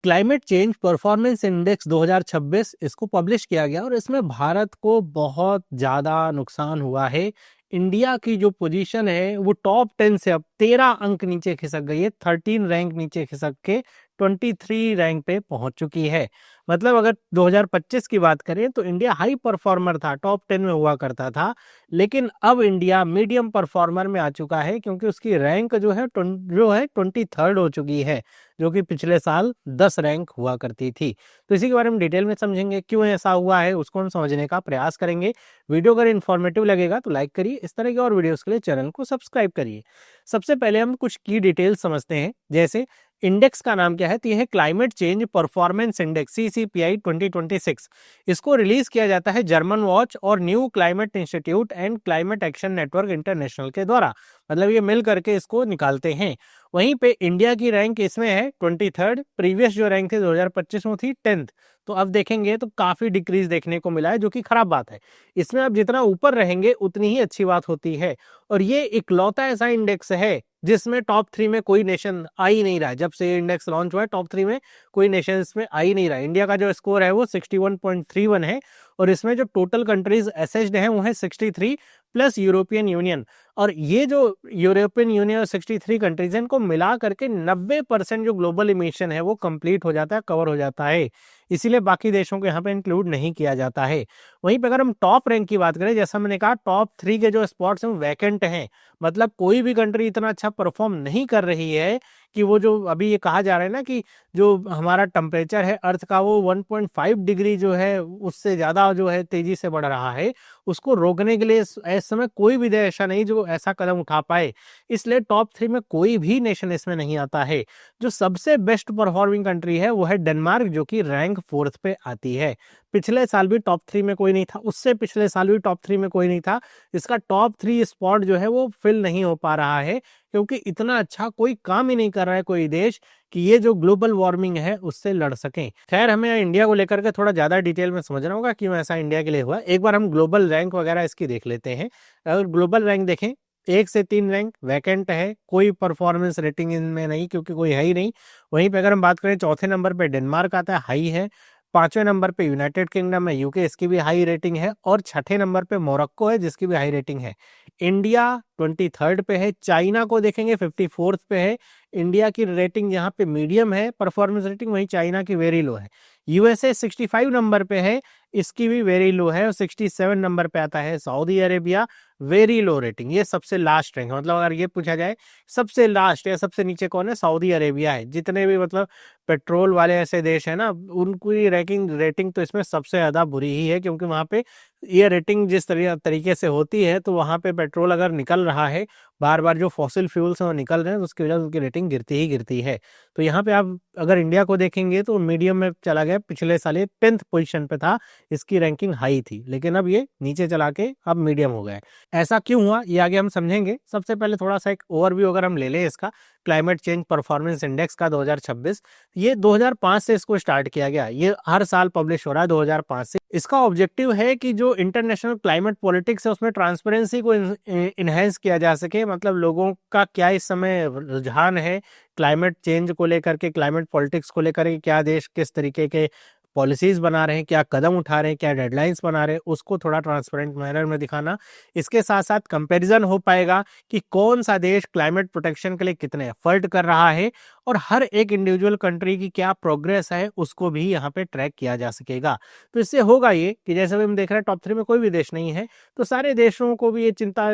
Climate change performance index 2026 इसको publish किया गया और इसमें भारत को बहुत ज़्यादा नुकसान हुआ है। इंडिया की जो पोजीशन है वो टॉप 10 से अब 13 अंक नीचे खिसक गई है, 13 रैंक नीचे खिसक के 23 रैंक पे पहुंच चुकी है। मतलब अगर 2025 की बात करें तो इंडिया हाई परफॉर्मर था, टॉप 10 में हुआ करता था, लेकिन अब इंडिया मीडियम परफॉर्मर में आ चुका है क्योंकि उसकी रैंक जो है 23rd हो चुकी है, जो कि पिछले साल 10 रैंक हुआ करती थी। तो इसी के बारे में डिटेल में समझेंगे, क्यों ऐसा हुआ है उसको हम समझने का प्रयास करेंगे। वीडियो अगर इन्फॉर्मेटिव लगेगा तो लाइक करिए, इस तरह के और वीडियोस के लिए चैनल को सब्सक्राइब करिए। सबसे पहले हम कुछ की डिटेल समझते हैं, जैसे इंडेक्स का नाम क्या है, तो यह है climate change performance index CCPI 2026। इसको रिलीज किया जाता है जर्मन वॉच और new climate institute and climate action network international के द्वारा, मतलब ये मिल करके इसको निकालते हैं। वहीं पे इंडिया की रैंक इसमें है 23rd, प्रीवियस जो रैंक थी 2025 में थी 10th। तो अब देखेंगे तो काफी डिक्रीज देखने को मिला है, जो कि खराब बात है। इसमें अब जितना ऊपर रहेंगे उतनी ही अच्छी बात होती है। और ये इकलौता ऐसा इंडेक्स है जिसमें टॉप 3 में कोई नेशन आ ही नहीं रहा है। जब से इंडेक्स लॉन्च हुआ है टॉप 3 में कोई नेशन इसमें आ ही नहीं रहा है। इंडिया का जो स्कोर है वो 61.31 है और इसमें जो टोटल कंट्रीज असेस्ड हैं वो है 63 प्लस यूरोपियन यूनियन। और ये जो यूरोपियन यूनियन और 63 कंट्रीज हैं, इनको मिला करके 90% जो ग्लोबल इमिशन है वो कंप्लीट हो जाता है, कवर हो जाता है। इसीलिए बाकी देशों को यहाँ पे इंक्लूड नहीं किया जाता है। वहीं पे अगर हम टॉप रैंक की बात करें, जैसा मैंने कहा टॉप 3 के जो स्पॉट्स हैं वैकेंट हैं, मतलब कोई भी कंट्री इतना अच्छा परफॉर्म नहीं कर रही है कि वो जो अभी ये कहा जा रहा है ना कि जो हमारा टेम्परेचर है अर्थ का वो 1.5 डिग्री जो है उससे ज्यादा जो है तेजी से बढ़ रहा है, उसको रोकने के लिए इस समय कोई भी देश ऐसा नहीं जो ऐसा कदम उठा पाए। इसलिए टॉप 3 में कोई भी नेशन इसमें नहीं आता है। जो सबसे बेस्ट परफॉर्मिंग कंट्री है वो है डेनमार्क, जो कि रैंक 4th पे आती है। पिछले साल भी टॉप 3 में कोई नहीं था, उससे पिछले साल भी टॉप 3 में कोई नहीं था। इसका टॉप 3 स्पॉट जो है वो फिल नहीं हो पा रहा है क्योंकि इतना अच्छा कोई काम ही नहीं कर रहा है कोई देश कि ये जो ग्लोबल वार्मिंग है उससे लड़ सकें। खैर, हमें इंडिया को लेकर के थोड़ा ज्यादा डिटेल में समझना होगा क्यों ऐसा इंडिया के लिए हुआ। एक बार हम ग्लोबल रैंक वगैरह इसकी देख लेते हैं। अगर ग्लोबल रैंक देखें, 1 से 3 रैंक वैकेंट है, कोई परफॉर्मेंस रेटिंग इनमें नहीं क्योंकि कोई है ही नहीं। वहीं पे अगर हम बात करें, चौथे नंबर पे डेनमार्क आता है, हाई है। 5वें नंबर पे यूनाइटेड किंगडम है, यूके, इसकी भी हाई रेटिंग है। और छठे नंबर पे मोरक्को है जिसकी भी हाई रेटिंग है। इंडिया 23rd पे है। चाइना को देखेंगे 54th पे है। इंडिया की रेटिंग यहाँ पे मीडियम है परफॉर्मेंस रेटिंग, वहीं चाइना की वेरी लो है। यूएसए 65 नंबर पे है, इसकी भी वेरी लो है। और 67 नंबर पे आता है Saudi Arabia, very low rating. ये सबसे लास्ट रैंक, मतलब अगर ये पूछा जाए सबसे लास्ट या सबसे नीचे कौन है, सऊदी अरेबिया है। जितने भी मतलब पेट्रोल वाले ऐसे देश है ना, उनकी रेटिंग तो इसमें सबसे ज्यादा बुरी ही है क्योंकि वहां पे ये रेटिंग जिस तरीके से होती है तो वहां पे पेट्रोल अगर निकल रहा है बार बार, जो फॉसिल फ्यूल्स हैं वो निकल रहे हैं, तो उसकी वजह से उनकी रेटिंग गिरती ही गिरती है। तो यहाँ पे आप अगर इंडिया को देखेंगे तो मीडियम में चला गया। पिछले साल ये 10th पोजीशन पे था, इसकी रैंकिंग हाई थी, लेकिन अब ये नीचे चला के अब मीडियम हो गया है। ऐसा क्यों हुआ ये आगे हम समझेंगे। सबसे पहले थोड़ा सा एक ओवरव्यू अगर हम ले लें इसका, क्लाइमेट चेंज परफॉर्मेंस इंडेक्स का 2026, ये 2005 से इसको स्टार्ट किया गया। ये हर साल पब्लिश हो रहा है 2005 से। इसका ऑब्जेक्टिव है कि जो इंटरनेशनल क्लाइमेट पॉलिटिक्स है उसमें ट्रांसपेरेंसी को इनहेंस किया जा सके। मतलब लोगों का क्या इस समय रुझान है क्लाइमेट चेंज को लेकर के, क्लाइमेट पॉलिटिक्स को लेकर के, क्या देश किस तरीके के पॉलिसीज बना रहे हैं, क्या कदम उठा रहे हैं, क्या डेडलाइंस बना रहे हैं, उसको थोड़ा ट्रांसपेरेंट मैनर में दिखाना। इसके साथ साथ कंपैरिजन हो पाएगा कि कौन सा देश क्लाइमेट प्रोटेक्शन के लिए कितने एफर्ट कर रहा है और हर एक इंडिविजुअल कंट्री की क्या प्रोग्रेस है उसको भी यहाँ पे ट्रैक किया जा सकेगा। तो इससे होगा ये कि जैसे भी हम देख रहे हैं टॉप 3 में कोई भी देश नहीं है, तो सारे देशों को भी ये चिंता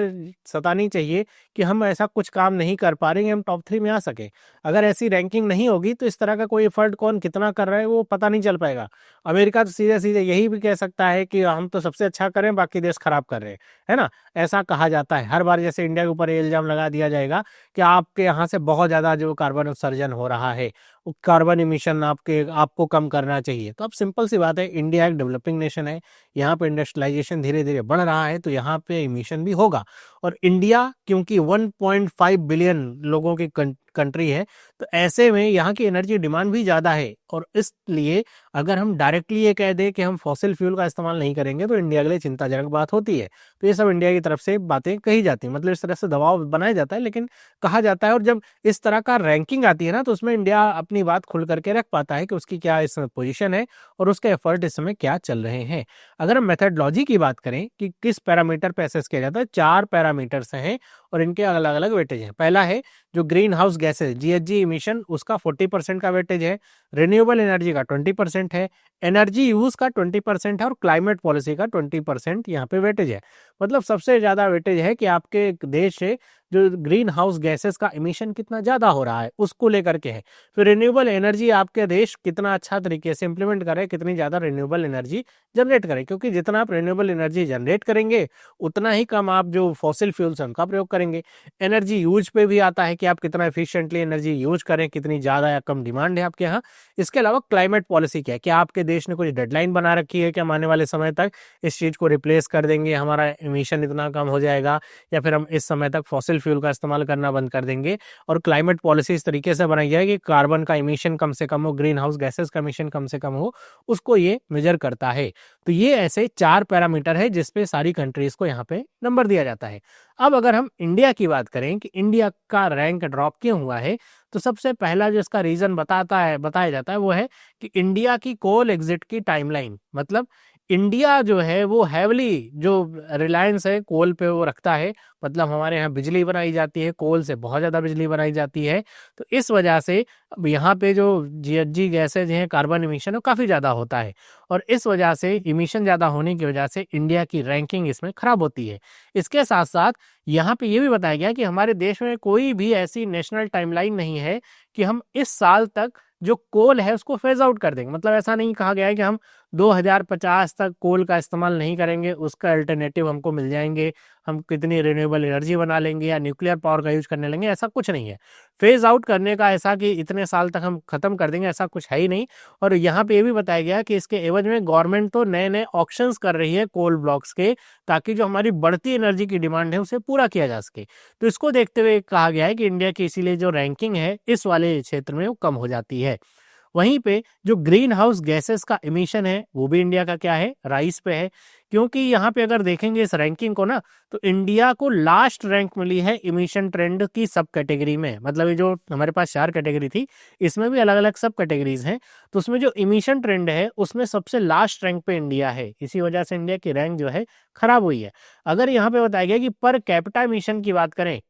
सतानी चाहिए कि हम ऐसा कुछ काम नहीं कर पा रहे हैं हम टॉप 3 में आ सके। अगर ऐसी रैंकिंग नहीं होगी तो इस तरह का कोई एफर्ट कौन कितना कर रहा है वो पता नहीं चल पाएगा। अमेरिका तो सीधे सीधे यही भी कह सकता है कि हम तो सबसे अच्छा करें, बाकी देश खराब कर रहे हैं, है ना। ऐसा कहा जाता है हर बार, जैसे इंडिया के ऊपर इल्जाम लगा दिया जाएगा कि आपके यहाँ से बहुत ज्यादा जो कार्बन उत्सर्जन हो रहा है, कार्बन इमिशन आपको कम करना चाहिए। तो अब सिंपल सी बात है, इंडिया एक डेवलपिंग नेशन है, यहाँ पे इंडस्ट्रियलाइजेशन धीरे धीरे बढ़ रहा है, तो यहाँ पे इमिशन भी होगा। और इंडिया क्योंकि 1.5 बिलियन लोगों की कंट्री है, तो ऐसे में यहाँ की एनर्जी डिमांड भी ज़्यादा है। और इसलिए अगर हम डायरेक्टली ये कह दें कि हम फॉसिल फ्यूल का इस्तेमाल नहीं करेंगे तो इंडिया के लिए चिंताजनक बात होती है। तो ये सब इंडिया की तरफ से बातें कही जाती हैं, मतलब इस तरह से दबाव बनाया जाता है, लेकिन कहा जाता है। और जब इस तरह का रैंकिंग आती है ना, तो उसमें इंडिया अपनी अपनी बात खुल करके रख पाता है कि उसकी क्या इस समय पोजीशन है और उसके एफर्ट इस समय क्या चल रहे हैं। अगर हम मेथडोलॉजी की बात करें कि किस पैरामीटर पे असेस किया जाता है, 4 पैरामीटर्स हैं और इनके अलग-अलग वेटेज हैं। पहला है जो green house gases GHG emission, उसका 40% का वेटेज है, रिन्यूएबल एनर्जी का 20% है, एनर्जी यूज का 20% है और क्लाइमेट पॉलिसी का 20% यहाँ पे वेटेज है। मतलब सबसे ज्यादा वेटेज है कि आपके देश से जो ग्रीन हाउस गैसेस का इमिशन कितना ज्यादा हो रहा है उसको लेकर के है। फिर रिन्यूएबल एनर्जी आपके देश कितना अच्छा तरीके से इंप्लीमेंट करे, कितनी ज्यादा रिन्यूएबल एनर्जी जनरेट करे, क्योंकि जितना आप रिन्यूएबल एनर्जी जनरेट करेंगे उतना ही कम आप जो फॉसिल फ्यूल्स हैं उनका प्रयोग करेंगे। एनर्जी यूज पे भी आता है कि आप कितना एफिशिएंटली एनर्जी यूज करें, कितनी ज्यादा या कम डिमांड है आपके यहाँ। इसके अलावा क्लाइमेट पॉलिसी क्या है, क्या आपके देश ने कुछ डेडलाइन बना रखी है कि हम आने वाले समय तक इस चीज को रिप्लेस कर देंगे, हमारा इमिशन इतना कम हो जाएगा, या फिर हम इस समय तक फॉसिल फ्यूल का इस्तेमाल करना बंद कर देंगे। और क्लाइमेट पॉलिसी इस तरीके से बनाई जाए कि कार्बन का इमिशन कम से कम हो, ग्रीन हाउस गैसेस का इमिशन कम से कम हो, उसको ये मेजर करता है। तो ये ऐसे 4 पैरामीटर है जिसपे सारी कंट्रीज को यहाँ पे नंबर दिया जाता है। अब अगर हम इंडिया की बात करें कि इंडिया का रैंक ड्रॉप क्यों हुआ है, तो सबसे पहला जो इसका रीजन बताया जाता है वो है कि इंडिया की कोल एग्जिट की टाइमलाइन। मतलब इंडिया जो है वो हैवली जो रिलायंस है कोल पे वो रखता है। मतलब हमारे यहाँ बिजली बनाई जाती है, कोल से बहुत ज़्यादा बिजली बनाई जाती है। तो इस वजह से अब यहाँ पे जो जीएचजी गैसेज हैं, कार्बन इमिशन वो काफ़ी ज़्यादा होता है, और इस वजह से इमिशन ज़्यादा होने की वजह से इंडिया की रैंकिंग इसमें खराब होती है। इसके साथ साथ यहाँ पे ये भी बताया गया कि हमारे देश में कोई भी ऐसी नेशनल टाइमलाइन नहीं है कि हम इस साल तक जो कोल है उसको फेज आउट कर देंगे। मतलब ऐसा नहीं कहा गया है कि हम 2050 तक कोल का इस्तेमाल नहीं करेंगे, उसका अल्टरनेटिव हमको मिल जाएंगे, हम कितनी रिन्यूएबल एनर्जी बना लेंगे या न्यूक्लियर पावर का यूज करने लेंगे, ऐसा कुछ नहीं है। फेज आउट करने का ऐसा कि इतने साल तक हम खत्म कर देंगे, ऐसा कुछ है ही नहीं। और यहाँ पे ये भी बताया गया कि इसके एवज में गवर्नमेंट तो नए नए ऑप्शंस कर रही है कोल ब्लॉक्स के, ताकि जो हमारी बढ़ती एनर्जी की डिमांड है उसे पूरा किया जा सके। तो इसको देखते हुए कहा गया है कि इंडिया की इसीलिए जो रैंकिंग है इस वाले क्षेत्र में वो कम हो जाती है। वहीं पे जो ग्रीन हाउस गैसेस का इमिशन है वो भी इंडिया का क्या है, राइस पे है। क्योंकि यहाँ पे अगर देखेंगे इस रैंकिंग को ना, तो इंडिया को लास्ट रैंक मिली है इमिशन ट्रेंड की सब कैटेगरी में। मतलब ये जो हमारे पास 4 कैटेगरी थी, इसमें भी अलग अलग सब कैटेगरीज हैं, तो उसमें जो इमिशन ट्रेंड है उसमें सबसे लास्ट रैंक पे इंडिया है। इसी वजह से इंडिया की रैंक जो है खराब हुई है। अगर यहाँ पे बताया गया कि पर कैपिटा इमिशन की बात करें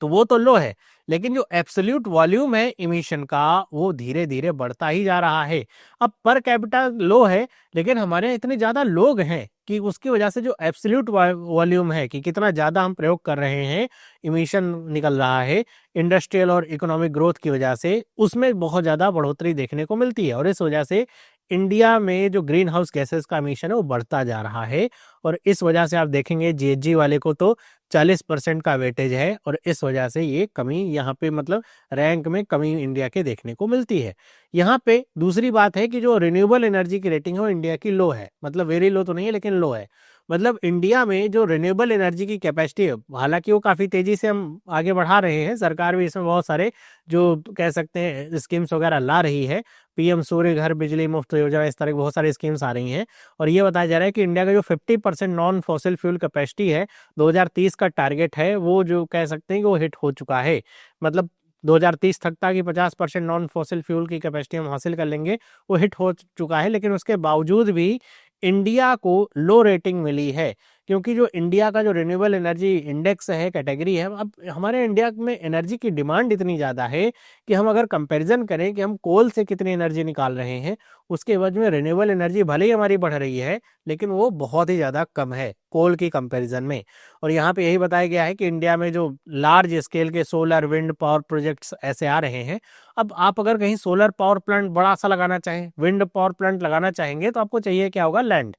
तो वो तो लो है, लेकिन जो एब्सोल्यूट वॉल्यूम है इमिशन का वो धीरे धीरे बढ़ता ही जा रहा है। अब पर कैपिटा लो है, लेकिन हमारे यहाँ इतने ज्यादा लोग हैं कि उसकी वजह से जो एब्सोल्यूट वॉल्यूम है कि कितना ज्यादा हम प्रयोग कर रहे हैं, इमिशन निकल रहा है इंडस्ट्रियल और इकोनॉमिक ग्रोथ की वजह से, उसमें बहुत ज्यादा बढ़ोतरी देखने को मिलती है। और इस वजह से इंडिया में जो ग्रीन हाउस गैसेस का इमिशन है वो बढ़ता जा रहा है। और इस वजह से आप देखेंगे जीएचजी वाले को तो 40% का वेटेज है, और इस वजह से ये कमी यहाँ पे मतलब रैंक में कमी इंडिया के देखने को मिलती है। यहाँ पे दूसरी बात है कि जो रिन्यूएबल एनर्जी की रेटिंग है वो इंडिया की लो है। मतलब वेरी लो तो नहीं है, लेकिन लो है। मतलब इंडिया में जो रिन्यूएबल एनर्जी की कैपेसिटी है, हालांकि वो काफ़ी तेज़ी से हम आगे बढ़ा रहे हैं, सरकार भी इसमें बहुत सारे जो कह सकते हैं स्कीम्स वगैरह ला रही है, पीएम सूर्य घर बिजली मुफ्त योजना, इस तरह की बहुत सारी स्कीम्स आ रही हैं। और ये बताया जा रहा है कि इंडिया का जो 50% नॉन फॉसिल फ्यूल कैपेसिटी है, 2030 का टारगेट है, वो जो कह सकते हैं कि वो हिट हो चुका है। मतलब 2030 तक था कि 50% नॉन फॉसिल फ्यूल की कैपेसिटी हम हासिल कर लेंगे, वो हिट हो चुका है। लेकिन उसके बावजूद भी इंडिया को लो रेटिंग मिली है, क्योंकि जो इंडिया का जो रिन्यूएबल एनर्जी इंडेक्स है, कैटेगरी है, अब हमारे इंडिया में एनर्जी की डिमांड इतनी ज़्यादा है कि हम अगर कंपैरिजन करें कि हम कोल से कितनी एनर्जी निकाल रहे हैं, उसके एवज में रिन्यूएबल एनर्जी भले ही हमारी बढ़ रही है, लेकिन वो बहुत ही ज़्यादा कम है कोल की कंपैरिजन में। और यहाँ पे यही बताया गया है कि इंडिया में जो लार्ज स्केल के सोलर विंड पावर प्रोजेक्ट्स ऐसे आ रहे हैं। अब आप अगर कहीं सोलर पावर प्लांट बड़ा सा लगाना चाहें, विंड पावर प्लांट लगाना चाहेंगे, तो आपको चाहिए क्या होगा, लैंड।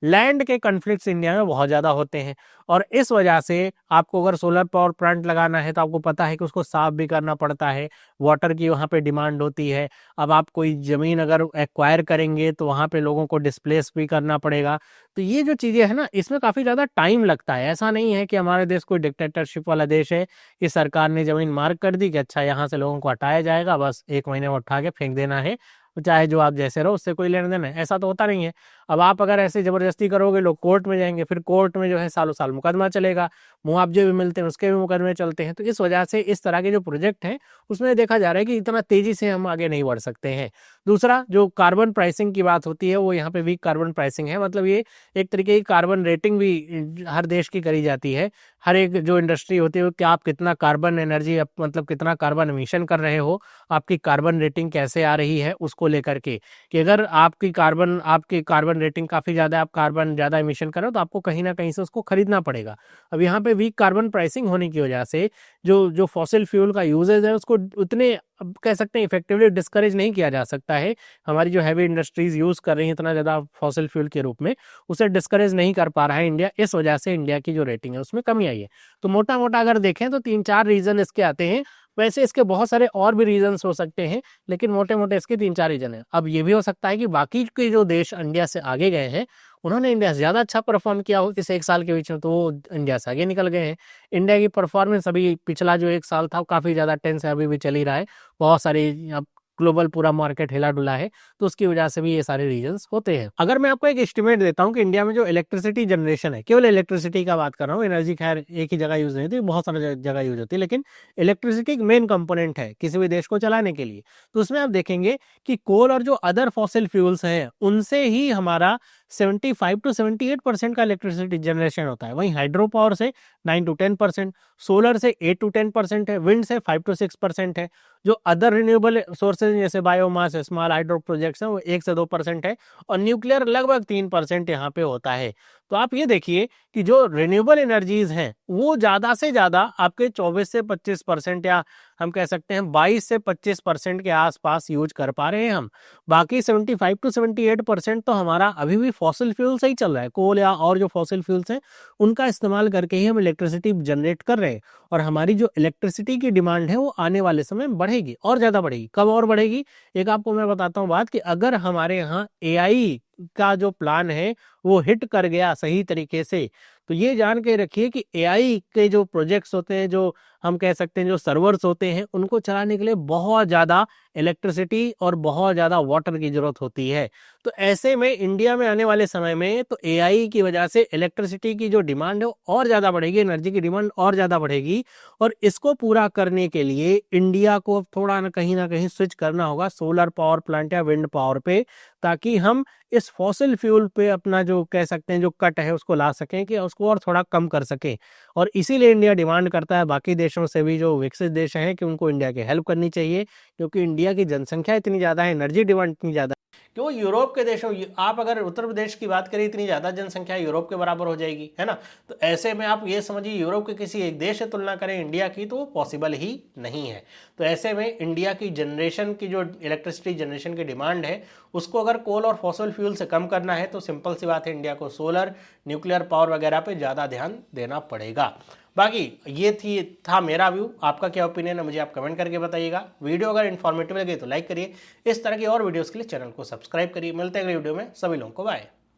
लैंड के कन्फ्लिक्ट्स इंडिया में बहुत ज़्यादा होते हैं, और इस वजह से आपको अगर सोलर पावर प्लांट लगाना है तो आपको पता है कि उसको साफ भी करना पड़ता है, वाटर की वहाँ पे डिमांड होती है। अब आप कोई ज़मीन अगर एक्वायर करेंगे तो वहाँ पे लोगों को डिस्प्लेस भी करना पड़ेगा। तो ये जो चीज़ें हैं ना, इसमें काफ़ी ज़्यादा टाइम लगता है। ऐसा नहीं है कि हमारे देश कोई डिक्टेटरशिप वाला देश है कि सरकार ने ज़मीन मार्क कर दी कि अच्छा यहाँ से लोगों को हटाया जाएगा, बस 1 महीने में उठा के फेंक देना है, चाहे जो आप जैसे रहो उससे कोई लेना देना है, ऐसा तो होता नहीं है। अब आप अगर ऐसे जबरदस्ती करोगे, लोग कोर्ट में जाएंगे, फिर कोर्ट में जो है सालों साल मुकदमा चलेगा, मुआवजे भी मिलते हैं, उसके भी मुकदमे चलते हैं। तो इस वजह से इस तरह के जो प्रोजेक्ट हैं उसमें देखा जा रहा है कि इतना तेजी से हम आगे नहीं बढ़ सकते हैं। दूसरा, जो कार्बन प्राइसिंग की बात होती है वो यहाँ पे वीक कार्बन प्राइसिंग है, मतलब ये एक तरीके की कार्बन रेटिंग भी हर देश की करी जाती है। हर एक जो इंडस्ट्री होती है कि आप कितना कार्बन एनर्जी, मतलब कितना कार्बन एमिशन कर रहे हो, आपकी कार्बन रेटिंग कैसे आ रही है उसको लेकर के, कि अगर आपकी कार्बन रेटिंग काफ़ी ज़्यादा, आप कार्बन ज़्यादा एमिशन कर रहे हो तो आपको कहीं ना कहीं से उसको खरीदना पड़ेगा। अब यहाँ पे वीक कार्बन प्राइसिंग होने की वजह से जो जो फॉसिल फ्यूल का यूजेज है उसको उतने, अब कह सकते हैं, इफेक्टिवली डिस्करेज नहीं किया जा सकता है। हमारी जो हैवी इंडस्ट्रीज यूज़ कर रही हैं इतना ज़्यादा फॉसिल फ्यूल के रूप में, उसे डिस्करेज नहीं कर पा रहा है इंडिया। इस वजह से इंडिया की जो रेटिंग है उसमें कमी आई है। तो मोटा मोटा अगर देखें तो 3-4 रीज़न इसके आते हैं। वैसे इसके बहुत सारे और भी रीजंस हो सकते हैं, लेकिन मोटे मोटे इसके 3-4 रीजन है। अब ये भी हो सकता है कि बाकी के जो देश इंडिया से आगे गए हैं उन्होंने इंडिया से ज़्यादा अच्छा परफॉर्म किया हो इस 1 साल के बीच में, तो वो इंडिया से आगे निकल गए हैं। इंडिया की परफॉर्मेंस अभी पिछला जो 1 साल था काफ़ी ज़्यादा टेंस है, अभी भी चल ही रहा है। बहुत सारी अब ग्लोबल पूरा मार्केट हिला डुला है, तो उसकी वजह से भी ये सारे रीजंस होते हैं। अगर मैं आपको एक एस्टिमेट देता हूँ कि इंडिया में जो इलेक्ट्रिसिटी जनरेशन है, केवल इलेक्ट्रिसिटी का बात कर रहा हूँ, एनर्जी खैर एक ही जगह यूज नहीं होती, बहुत सारी जगह यूज होती है, लेकिन इलेक्ट्रिसिटी एक मेन कंपोनेंट है किसी भी देश को चलाने के लिए। तो उसमें आप देखेंगे कि कोल और जो अदर फॉसिल फ्यूल्स हैं उनसे ही हमारा 75 to 78% का इलेक्ट्रिसिटी जनरेशन होता है। वहीं हाइड्रो पावर से 9 to 10%, सोलर से 8 to 10% है, विंड से 5 to 6% है। जो अदर रिन्यूएबल सोर्सेज जैसे बायोमास, स्मॉल हाइड्रो प्रोजेक्ट्स हैं, वो 1 से 2% है, और न्यूक्लियर लगभग 3% यहाँ पे होता है। तो आप ये देखिए कि जो रिन्यूएबल एनर्जीज हैं वो ज़्यादा से ज़्यादा आपके 24 से 25%, या हम कह सकते हैं 22 से 25% के आसपास यूज कर पा रहे हैं हम। बाकी 75 to 78% तो हमारा अभी भी फॉसिल फ्यूल से ही चल रहा है। कोल या और जो फॉसिल फ्यूल्स हैं उनका इस्तेमाल करके ही हम इलेक्ट्रिसिटी जनरेट कर रहे हैं। और हमारी जो इलेक्ट्रिसिटी की डिमांड है वो आने वाले समय में बढ़ेगी, और ज़्यादा बढ़ेगी। कब और बढ़ेगी? एक आपको मैं बताता हूँ बात, कि अगर हमारे यहाँ एआई का जो प्लान है वो हिट कर गया सही तरीके से, तो ये जान के रखिए कि एआई के जो प्रोजेक्ट्स होते हैं, जो हम कह सकते हैं जो सर्वर्स होते हैं, उनको चलाने के लिए बहुत ज़्यादा इलेक्ट्रिसिटी और बहुत ज़्यादा वाटर की ज़रूरत होती है। तो ऐसे में इंडिया में आने वाले समय में तो एआई की वजह से इलेक्ट्रिसिटी की जो डिमांड है वो और ज़्यादा बढ़ेगी, एनर्जी की डिमांड और ज़्यादा बढ़ेगी। और इसको पूरा करने के लिए इंडिया को अब थोड़ा ना कहीं स्विच करना होगा सोलर पावर प्लांट या विंड पावर पे, ताकि हम इस फॉसिल फ्यूल पे अपना जो कह सकते हैं जो कट है उसको ला सकें, कि उसको और थोड़ा कम कर सकें। और इसीलिए इंडिया डिमांड करता है बाकी देशों से भी, जो विकसित देश हैं, कि उनको इंडिया की हेल्प करनी चाहिए, क्योंकि इंडिया की जनसंख्या इतनी ज़्यादा है, एनर्जी डिमांड इतनी ज़्यादा कि वो यूरोप के देशों, आप अगर उत्तर प्रदेश की बात करें, इतनी ज़्यादा जनसंख्या यूरोप के बराबर हो जाएगी, है ना। तो ऐसे में आप ये समझिए यूरोप के किसी एक देश से तुलना करें इंडिया की, तो वो पॉसिबल ही नहीं है। तो ऐसे में इंडिया की जनरेशन की जो इलेक्ट्रिसिटी जनरेशन की डिमांड है उसको अगर कोल और फॉसिल फ्यूल से कम करना है, तो सिंपल सी बात है, इंडिया को सोलर, न्यूक्लियर पावर वगैरह पे ज़्यादा ध्यान देना पड़ेगा। बाकी ये था मेरा व्यू। आपका क्या ओपिनियन है मुझे आप कमेंट करके बताइएगा। वीडियो अगर इन्फॉर्मेटिव लगे तो लाइक करिए। इस तरह की और वीडियोस के लिए चैनल को सब्सक्राइब करिए। मिलते हैं अगले वीडियो में। सभी लोगों को बाय।